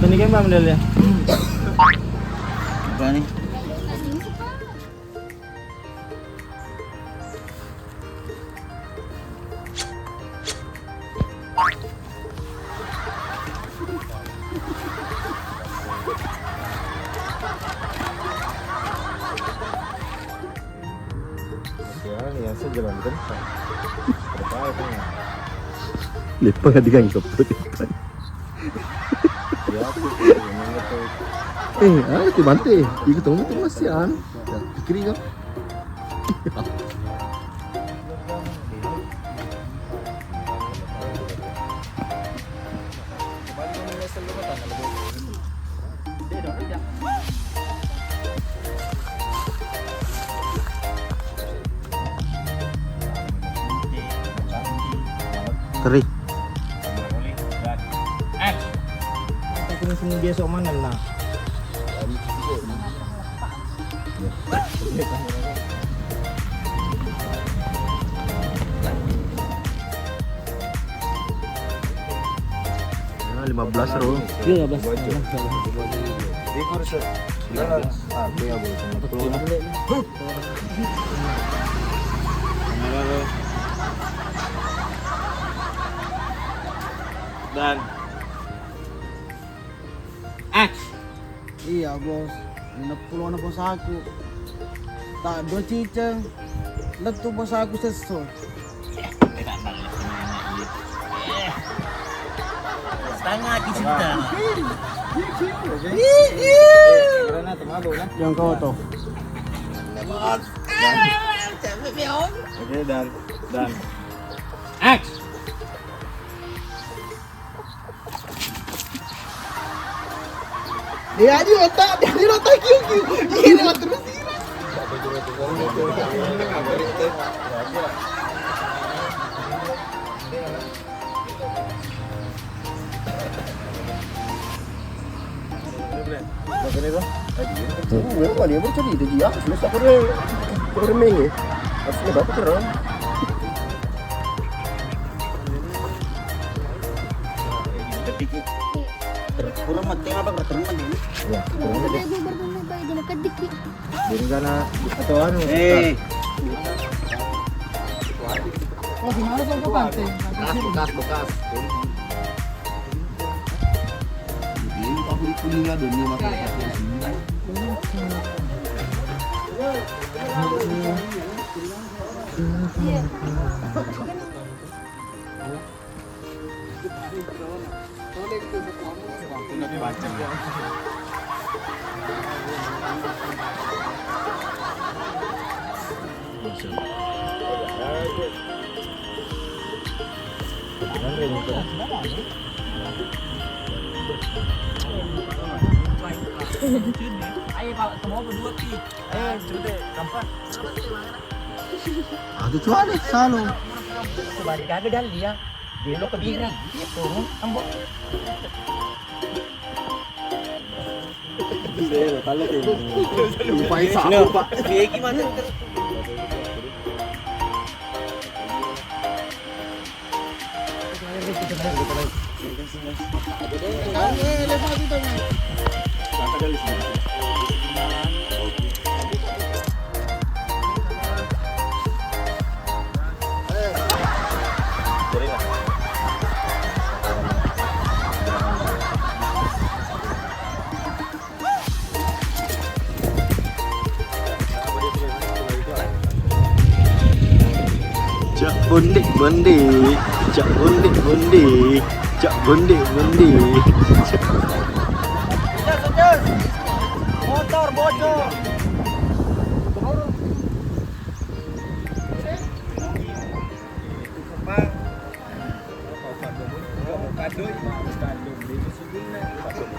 Binigyan ba medalya? Apa nih? Ya, saya jalan genteng. Berapa itu ya? Lipat ka digang kapot. Ya, aku Itu bante. Ikut tunggu tuh masih an. Kiri kan? Teri. Aku sini dia sok mana lah. Ya, 15 ro. Iya, 15. Ini harus jalan. Aku ya boleh sama Dan X. Iya bos, 60 anak bos aku. Tak do ciceng, letu bos aku sesot. Setengah kita. Karena temalu lah. Yang kau tuh. Oke dan X. dia di otak kiu. Gila terus Berapa dia bercari itu dia? Sudah tak boleh. Bermain ya. Harus lebat terus. kurang mati apa terus ini. Ya, Jadi karena atau anu. Oh gimana soal ke pantai? bekas. Ini aku di kuliah dunia makan. Ayo Pak, semua berdua pi. Coba gampang. Aduh cuan nih, salo. Sebalik kagak dah dia. Belok ke kiri. Gitu, ambok. Lupain satu, Pak. Dia gimana? Cak bondi, cak bondi, cak bondi. Motor bocor.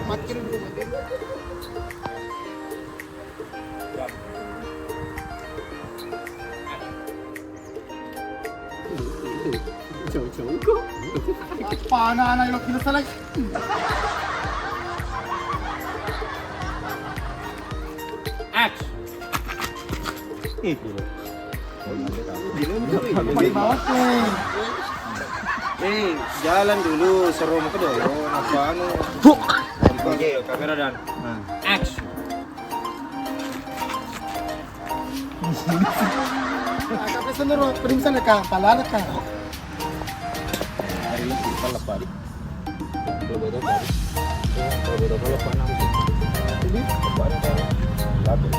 Makin dulu. Jauh-jauh kok. Apa anak-anak yang kita salah? X. Jalan dulu, seru mau ke dulu. Apa anu? Oke, kamera dan action. Kakak sendiri perimsan ka, palala ka. Hari ini kita lepas. Kalau betul lepas. Kalau betul lepas nama sih. Ini lepasnya kan. Lalu.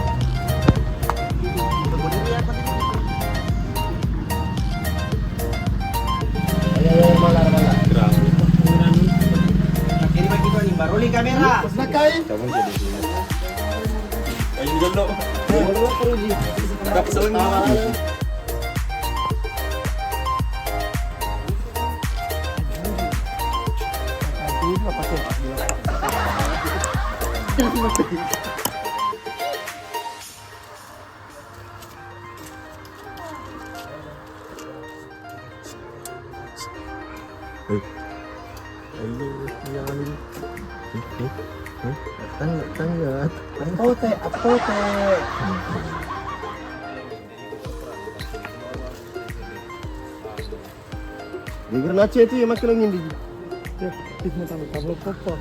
Ayo malar. Gerak. Kiri bagi tuan imbar. Rolling kamera. Pas na kay. Kamu jadi sini. Ayo dulu. Dapat seling. Apa teh? Di Granaccia itu ya makin lagi di. Tignan tayo, tablo ko po.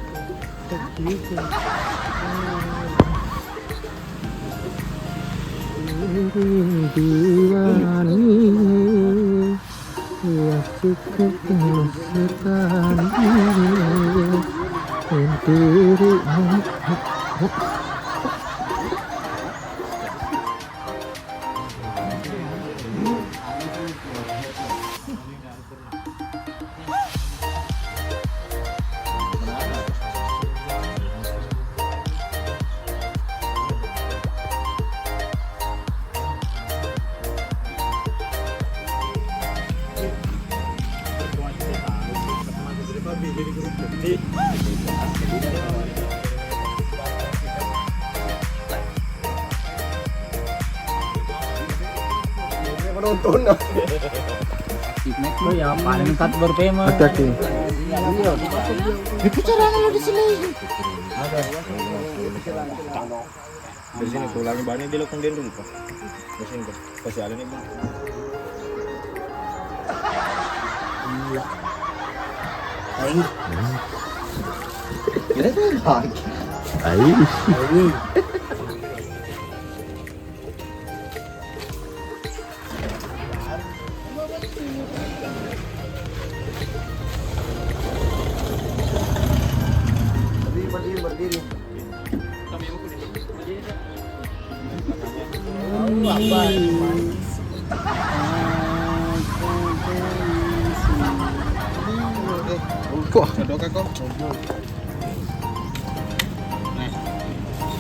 Penonton ah. Lo ya paling kat berpema. Hati-hati. Itu cara lo di sini. Di sini tulangnya banyak di lokong dia dulu pak. Di sini pak. Kasih ada nih bang. Iya. Ayo. Kira tuh lagi. Ayo. Berdiri. Wah, Doka ko.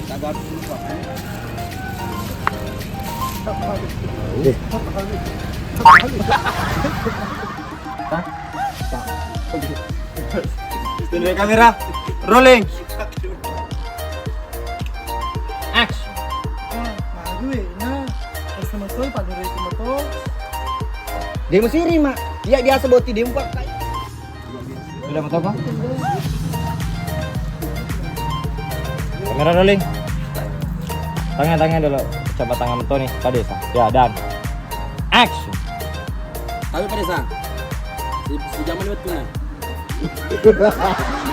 Sabar dulu pak. Tunduk kamera, rolling. Action. Bago eh, na. Basta matoy, panuloy ko mo to. Dia mesti rima. Dia biasa boti dia empat kali. Sudah betul pak? Kamera rolling. Tangan dulu. Coba tangan betul nih, Pak Desa. Ya dan action. Tapi pada saat si zaman itu kan.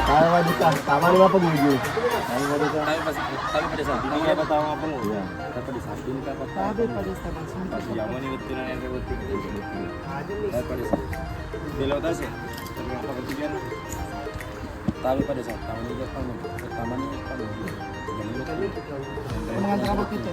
Kalau bisa, sama lima pengunjung. Tapi pada saat Ini apa tahu apa lu? Iya. tapi pada saat ini apa Sabi pa rin sa mga Si Yamo ni betul yang saya betul. tapi pada saat Di laut aja. Ternyata ketiga. tapi pada saat tahun ini apa nih? Pertama nih apa nih? mga nakabot ito.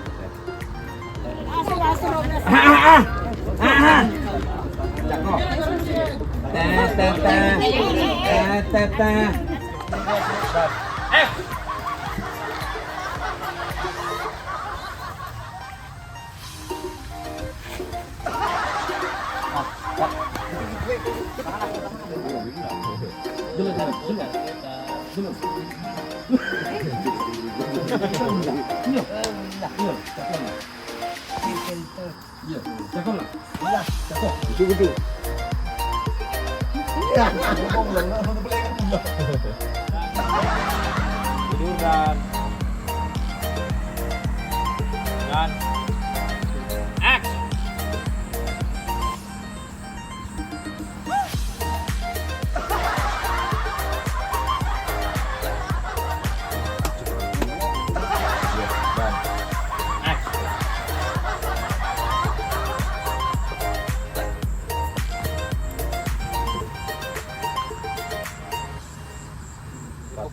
Betul. Tidur dan action.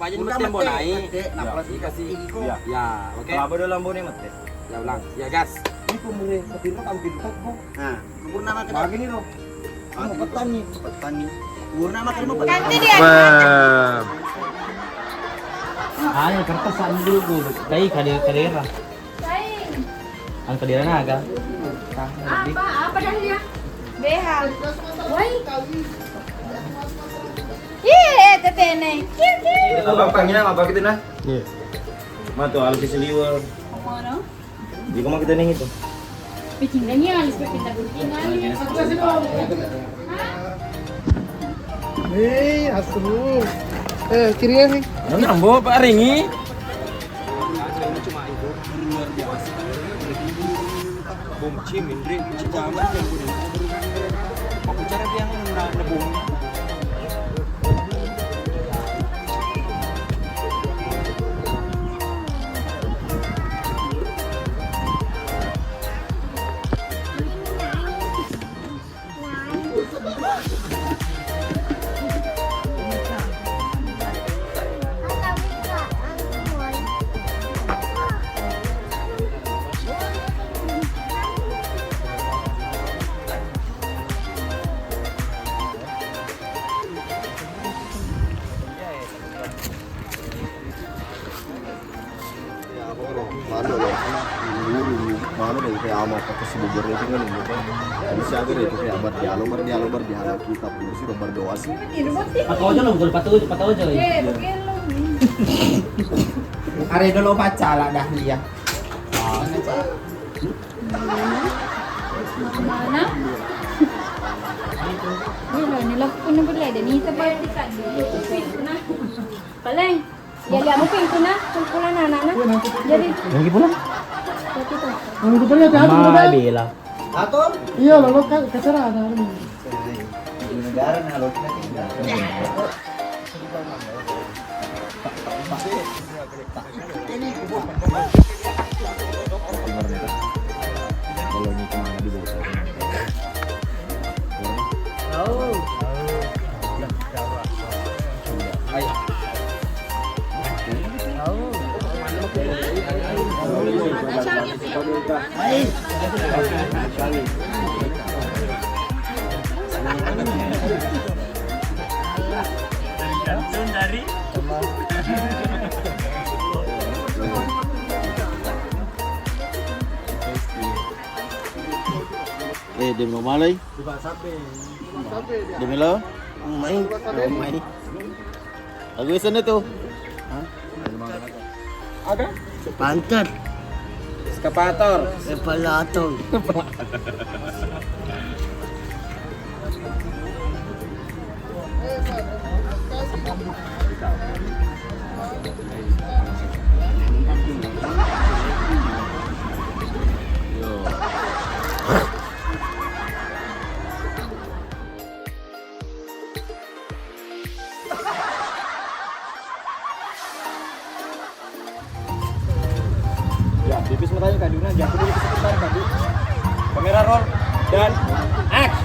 Apa aja nih tempo naik. Nah, Ya, plus kasih. Iya. Ya, oke. Kalau bodoh lampu nih mati. Ya ulang. Ya gas. Ini pemulih ketir kamu pintar kok. Nah, kurna makan. Bagi nih loh. Kamu petani. Petani. Kurna makan mau petani. Nanti dia. Ayo kertas dulu. Kayak kadera. Saing. Ang kadera na aga. Apa dah dia? Behal. Woi. Iya, tetene. Kiu kiu. Ito bang pangina apa gitu na? Iya. Mato alis siliwal. Ano? Di ko makita ning ito. Bikin niya, alis pinta bikin alis. Asru. Kirinya nih. Ano nambo Pak Ringi? Bom cim Indri, cicaman yang punya. Aku cara dia yang nebung. Mana deh kayak amat ke sebujur itu kan ini kan. Jadi saya agar itu kayak berdialog kita pun sih berdoa sih. Pato aja lo, pato aja. Are dulu baca lah dah dia. Mana? Nilak ko na pala. Danita pa yung tikad. Pin ko na. Paleng. Yali mo pin ko na. Tungkol na nana. Jadi. Yang gimana? Dito to. Ang gusto niya tayo Ma bila. Aton? Iya, lalu kasara na. Negara na lalu kita. Kalau ini kemana di bawah? Demi lo malay. Demi lo. Ang may. Aku isan na to. Ada? Pantar. Eskapator. Epalator. Ya, tipis matanya kaduna, jangan dulu sebentar kadu. Kamera roll dan action.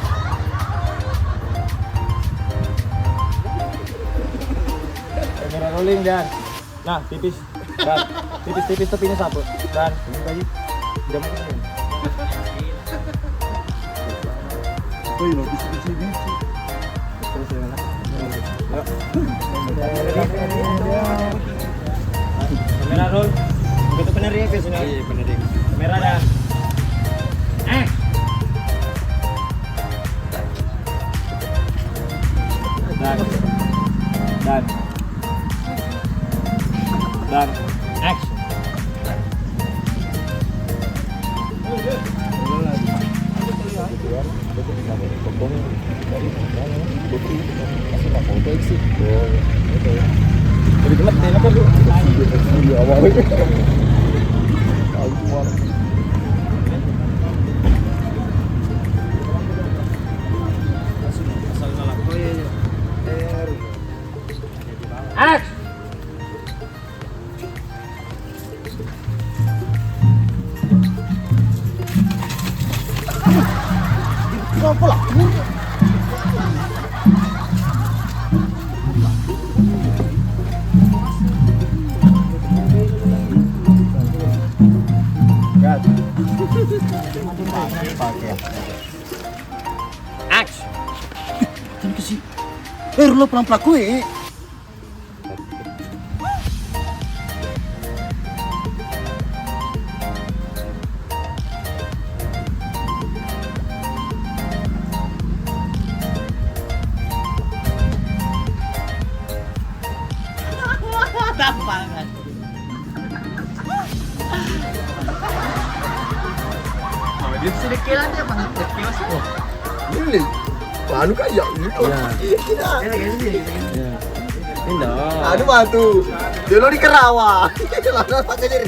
Kamera rolling dan. Nah, tipis. Dan tipis-tipis tepinya sapu. Dan ini lagi. Jam ke sini. Oh iya, bisi-bisi. Terus ya, nak. Kamera roll. Begitu penering ke sini. Iya, penering. Kamera dan dan action. Jadi kemet deh, apa lu? Iya, awalnya. Action. Kenapa lah? Oke. Action. Kan kasi. Lo pelan pelaku Ini anu kayak gitu. Aduh batu. Dulu di Kerawang. Langsung pakai diri.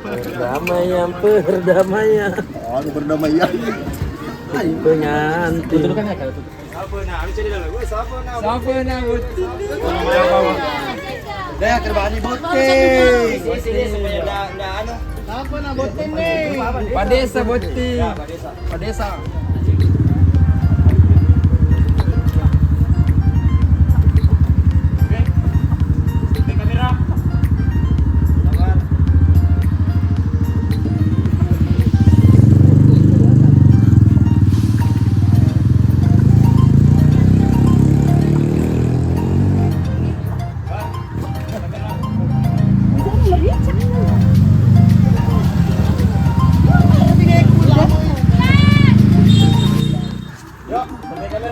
Perdamaian, perdamaian, Oh, berdamaian. pengantin. Dah kerbani bote. Apa na bote nih? Padesa boti. Padesa.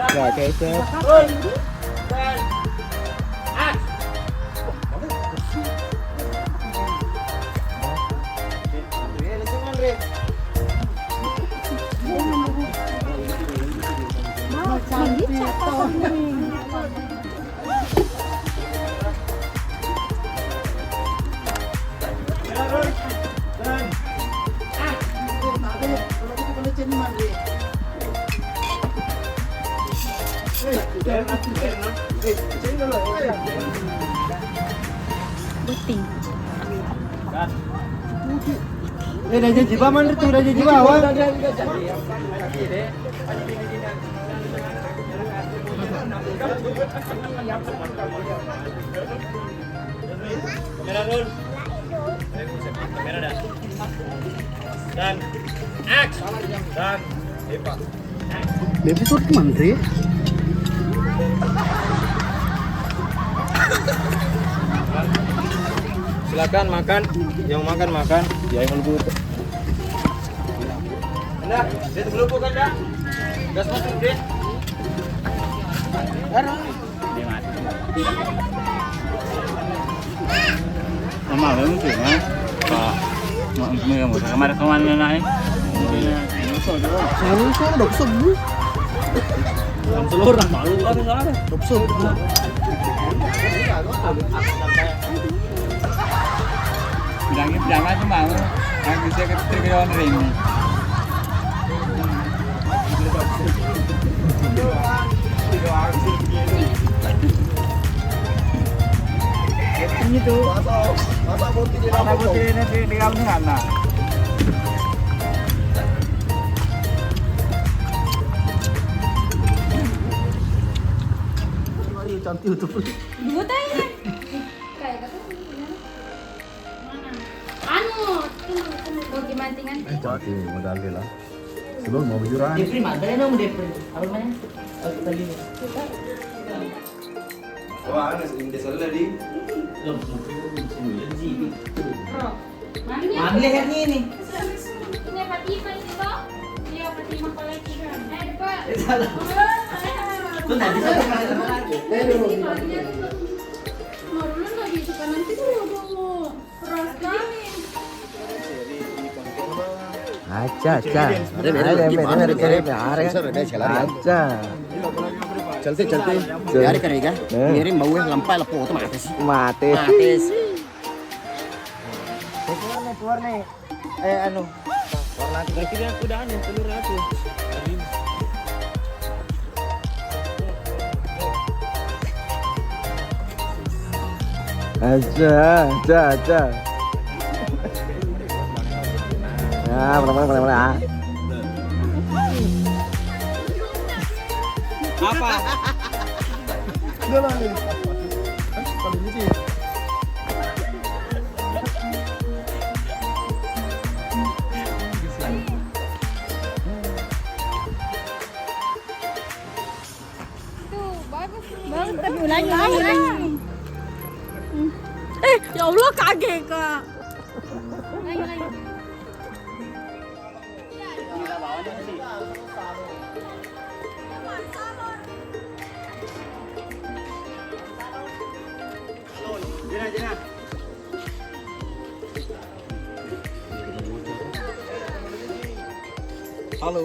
Gak kecap. Buting. Raja Jiwa mana tuh Raja Jiwa? Kamera roll. Kamera dah. Dan action. Dan Epa. Baby tuh kemana Dre? Silakan makan. Yang makan. Ya yang melebut. Anda, dia tergelupuk kan dah? Gas masuk deh. Mama, kamu tuh, ha? Pak, mau kemana naik? Seluruh suara udah besar dulu. Seluruh orang malu kan soalnya. Udah besar. Bilangin jangan tuh mau. Yang bisa ketrion ring. Ini tuh. Masa boti di Apa putih ini di kamu mana? Cantik tuh. Dua tanya. Kayak kata mana? Anu, tunggu dimantingan. Cantik modal lah. Sebelum mau bujuran. Depri mana? Ada nomor Depri. Apa mana? Tadi. Wah, ini salah di. Bro, mana? Mana lehernya ini? Ini Fatima itu toh? Iya Fatima koleksi kan. Pak. Tuh nanti saya kemarin lagi. Marulun lagi suka nanti dulu. Keras kali. Acha. चलते यार करेगा मेरे मऊए लंपा लपो तो Mati. Warna anu. Warna berarti aku udah aneh telur aku. Acha. Ya, mana. Apa? Udah lah nih. Kalau ini sih. Tapi ulangi. Ya Allah kaget kak. Ulangi. Halo.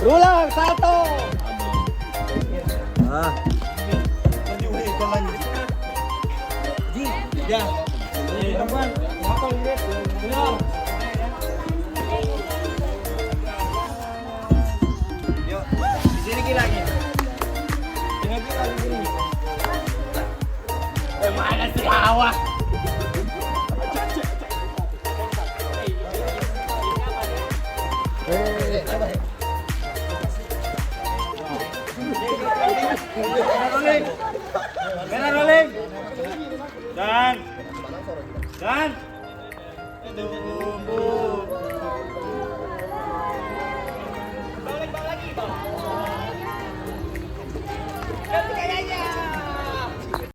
Ulang satu. Kamera rolling. Dan. Aduh,